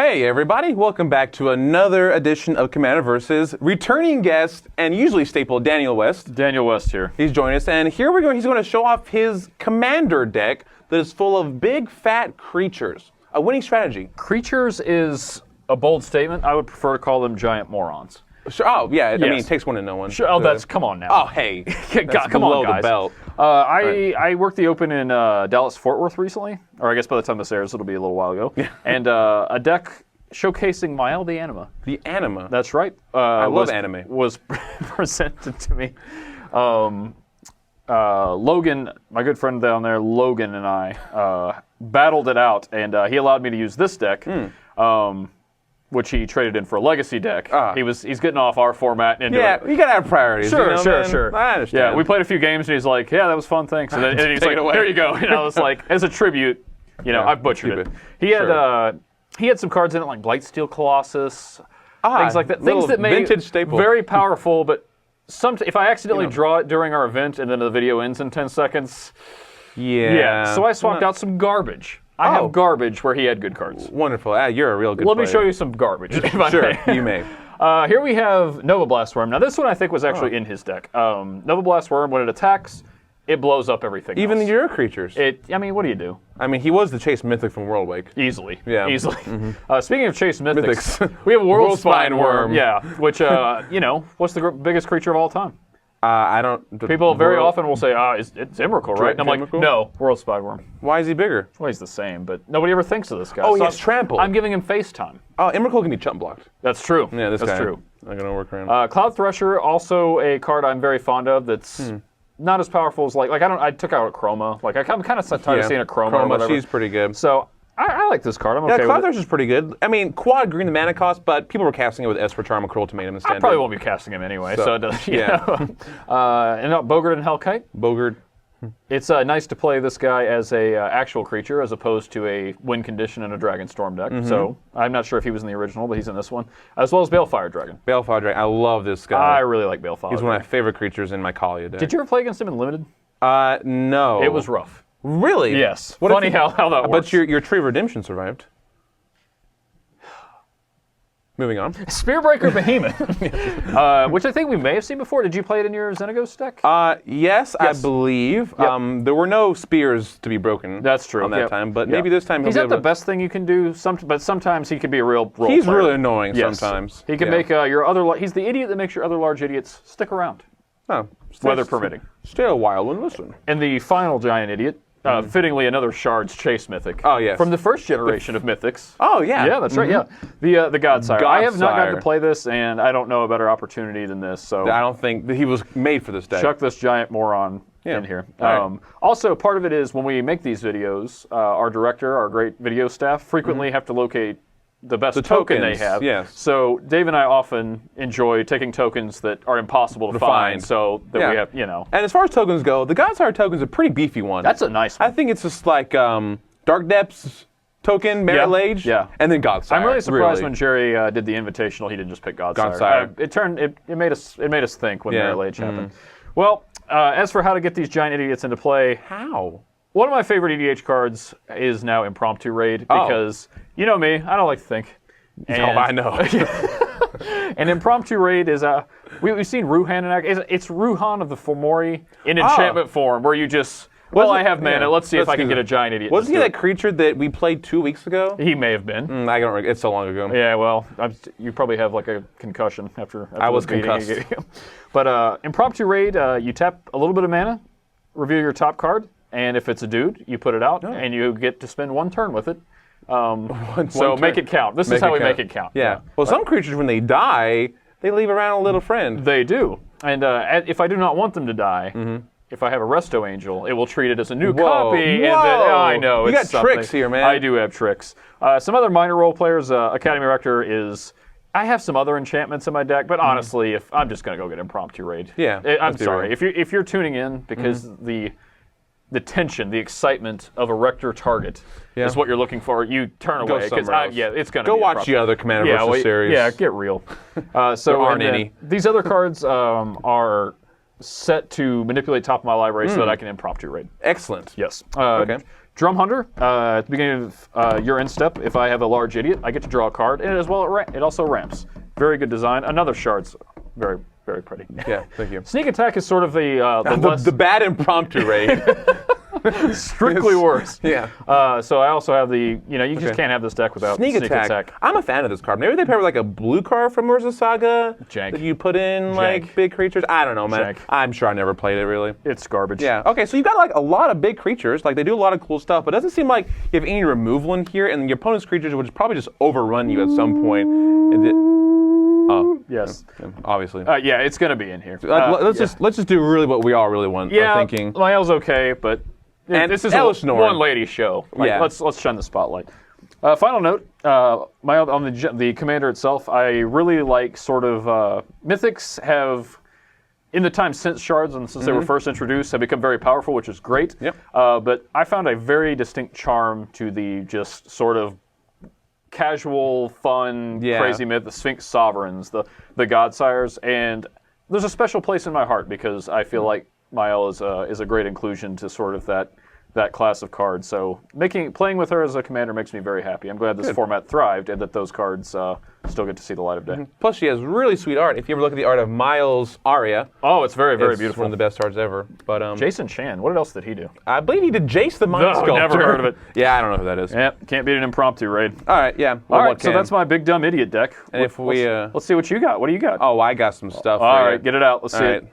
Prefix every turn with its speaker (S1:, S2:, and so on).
S1: Hey everybody, welcome back to another edition of Commander Versus. Returning guest and usually staple Daniel West.
S2: Daniel West here.
S1: He's joining us, and here he's going to show off his Commander deck that is full of big fat creatures. A winning strategy.
S2: Creatures is a bold statement. I would prefer to call them giant morons.
S1: Sure. Oh yeah,
S2: Yes.
S1: I mean it takes one to know one.
S2: Sure. Oh, that's come on now.
S1: Oh hey, that's
S2: come
S1: below
S2: on, guys.
S1: the belt.
S2: I worked the Open in Dallas Fort Worth recently, or I guess by the time this airs, it'll be a little while ago.
S1: Yeah.
S2: And a deck showcasing Mayael the Anima.
S1: The Anima.
S2: That's right.
S1: I love anime.
S2: Was presented to me. Logan, my good friend down there, Logan and I battled it out, and he allowed me to use this deck. Which he traded in for a legacy deck. He's getting off our format into
S1: Yeah, you gotta have priorities.
S2: Sure,
S1: you know,
S2: sure,
S1: man?
S2: sure.
S1: I understand.
S2: Yeah, we played a few games, and he's like, "Yeah, that was fun, thanks." And then he's like, "Here you go." And I was like, as a tribute, I butchered it. He had he had some cards in it like Blightsteel Colossus, things like that, things that made
S1: vintage staple.
S2: very powerful. But if I accidentally draw it during our event and then the video ends in 10 seconds, so I swapped out some garbage. I have garbage where he had good cards.
S1: Wonderful. You're a real good
S2: Let
S1: player.
S2: me show you some garbage.
S1: Sure, you may.
S2: Here we have Nova Blast Worm. Now this one I think was actually in his deck. Nova Blast Worm, when it attacks, it blows up everything
S1: Even
S2: else.
S1: your creatures.
S2: I mean, what do you do?
S1: I mean, he was the Chase Mythic from Worldwake.
S2: Easily.
S1: Yeah.
S2: Easily. Speaking of Chase Mythics,
S1: Mythics.
S2: we have a World
S1: World
S2: Spine
S1: Spine
S2: Worm.
S1: Worm.
S2: Yeah, which, what's the biggest creature of all time?
S1: I don't...
S2: People very often will say, it's Emrakul, right? And I'm like,
S1: Emrakul?
S2: no, World Spine Worm.
S1: Why is he bigger?
S2: Well, he's the same, but nobody ever thinks of this guy.
S1: Oh, he has trample.
S2: I'm giving him FaceTime.
S1: Oh, Emrakul can be chump blocked.
S2: That's true.
S1: Yeah,
S2: That's
S1: guy.
S2: true.
S1: Not gonna work around.
S2: Cloud Thresher, also a card I'm very fond of that's not as powerful as I took out a Chroma. Like I'm kind of tired of seeing a Chroma or whatever.
S1: She's pretty good.
S2: So I like this card. I'm okay
S1: Cloud
S2: with it.
S1: Thresher's pretty good. I mean, quad green the mana cost, but people were casting it with Esper Charm, Cruel Ultimatum instead.
S2: I probably won't be casting him anyway, so it doesn't. And Bogart and Hellkite.
S1: Bogart.
S2: It's nice to play this guy as a actual creature as opposed to a win condition in a Dragon Storm deck. So I'm not sure if he was in the original, but he's in this one, as well as Balefire Dragon.
S1: Balefire Dragon. I love this guy.
S2: I really like Balefire.
S1: He's one of my favorite creatures in my Kalia deck.
S2: Did you ever play against him in Limited?
S1: No.
S2: It was rough.
S1: Really?
S2: Yes. Funny how that works.
S1: But your Tree of Redemption survived. Moving on.
S2: Spearbreaker Behemoth, which I think we may have seen before. Did you play it in your Xenagos deck?
S1: Yes, I believe. There were no spears to be broken.
S2: That's true.
S1: On that time, but maybe this time
S2: he's not the best thing you can do. But sometimes he can be a real role
S1: He's
S2: player.
S1: really annoying
S2: Yes.
S1: sometimes.
S2: He can make your other. He's the idiot that makes your other large idiots stick around, weather permitting.
S1: Stay a while and listen.
S2: And the final giant idiot. Fittingly, another Shard's Chase Mythic.
S1: Oh, yes.
S2: From the first generation of Mythics.
S1: Oh, yeah.
S2: Yeah, that's right, yeah. The Godsire. I have not gotten
S1: Godsire.
S2: to play this, and I don't know a better opportunity than this, so...
S1: I don't think that he was made for this deck.
S2: Chuck this giant moron in here.
S1: Right.
S2: Also, part of it is when we make these videos, our director, our great video staff, frequently have to locate the best token they
S1: tokens,
S2: have.
S1: yes.
S2: So Dave and I often enjoy taking tokens that are impossible to find, so that we have,
S1: And as far as tokens go, the Godsire token's a pretty beefy one.
S2: That's a nice one.
S1: I think it's just like Dark Depths token, Merit Age, and then Godsire.
S2: I'm really surprised when Jerry did the Invitational, he didn't just pick Godsire. It made us think when Merit Age happened. Well, as for how to get these giant idiots into play,
S1: how?
S2: One of my favorite EDH cards is now Impromptu Raid because you know me, I don't like to think. And,
S1: I know.
S2: And Impromptu Raid is we've seen Ruhan in action. It's Ruhan of the Fomori in enchantment form, where you just I have mana. Let's see if I can get a giant idiot.
S1: Wasn't he that creature that we played 2 weeks ago?
S2: He may have been.
S1: I don't remember. It's so long ago.
S2: Yeah, well, you probably have like a concussion after
S1: I was
S2: the beating
S1: concussed.
S2: you gave. But Impromptu Raid, you tap a little bit of mana, reveal your top card, and if it's a dude, you put it out, and you get to spend one turn with it. So make it count. This is how we make it count.
S1: Yeah. Well, some creatures, when they die, they leave around a little friend.
S2: They do. And if I do not want them to die, if I have a Resto Angel, it will treat it as a new copy.
S1: Whoa.
S2: I know.
S1: You
S2: it's
S1: got tricks here, man.
S2: I do have tricks. Some other minor role players, Academy Rector is... I have some other enchantments in my deck, but honestly, if I'm just going to go get Impromptu Raid.
S1: Yeah.
S2: I'm sorry. If you're tuning in because the tension, the excitement of a Rector target is what you're looking for, you turn away because it's going to
S1: go watch the other Commander Versus series.
S2: Yeah, get real.
S1: There aren't any.
S2: These other cards are set to manipulate top of my library so that I can Impromptu Raid.
S1: Excellent.
S2: Yes.
S1: Okay.
S2: Drum Hunter, at the beginning of your end step, if I have a large idiot, I get to draw a card, and as well, it also ramps. Very good design. Another shards. Very, very pretty.
S1: Yeah, thank you.
S2: Sneak Attack is sort of
S1: the bad Impromptu Raid.
S2: strictly worse.
S1: Yeah.
S2: So I also have the, you just can't have this deck without
S1: Sneak Attack. I'm a fan of this card. Maybe they pair with like a blue card from Urza Saga
S2: Jank.
S1: that you put in like big creatures. I don't know, man.
S2: Jank.
S1: I'm sure I never played it really.
S2: It's garbage.
S1: Yeah. Okay, so you've got like a lot of big creatures. Like they do a lot of cool stuff, but it doesn't seem like you have any removal in here, and your opponent's creatures would probably just overrun you at some point. Oh
S2: yes.
S1: Yeah, obviously.
S2: Yeah, it's going to be in here.
S1: Let's just do really what we all really want.
S2: Yeah.
S1: Are thinking.
S2: Mayael's okay, but this is a one lady show. Like, let's shine the spotlight. Final note, Mayael on the commander itself. I really like sort of mythics have. In the time since shards and since they were first introduced, have become very powerful, which is great.
S1: Yep.
S2: But I found a very distinct charm to the just sort of casual, fun, crazy myth, the Sphinx Sovereigns, the Godsires, and there's a special place in my heart because I feel like Mayael is a great inclusion to sort of that class of cards. So playing with her as a commander makes me very happy. I'm glad this format thrived and that those cards still get to see the light of day.
S1: Plus, she has really sweet art. If you ever look at the art of Mayael's Aria,
S2: it's very, very beautiful.
S1: One of the best arts ever. But
S2: Jason Chan, what else did he do?
S1: I believe he did Jace the Mind Sculptor.
S2: Never heard of it.
S1: Yeah, I don't know who that is.
S2: Yeah, can't beat an Impromptu Raid.
S1: All right, yeah.
S2: All right, so that's my big dumb idiot deck.
S1: And if we
S2: let's see what you got. What do you got?
S1: Oh, I got some stuff.
S2: All right, get it out. Let's see it.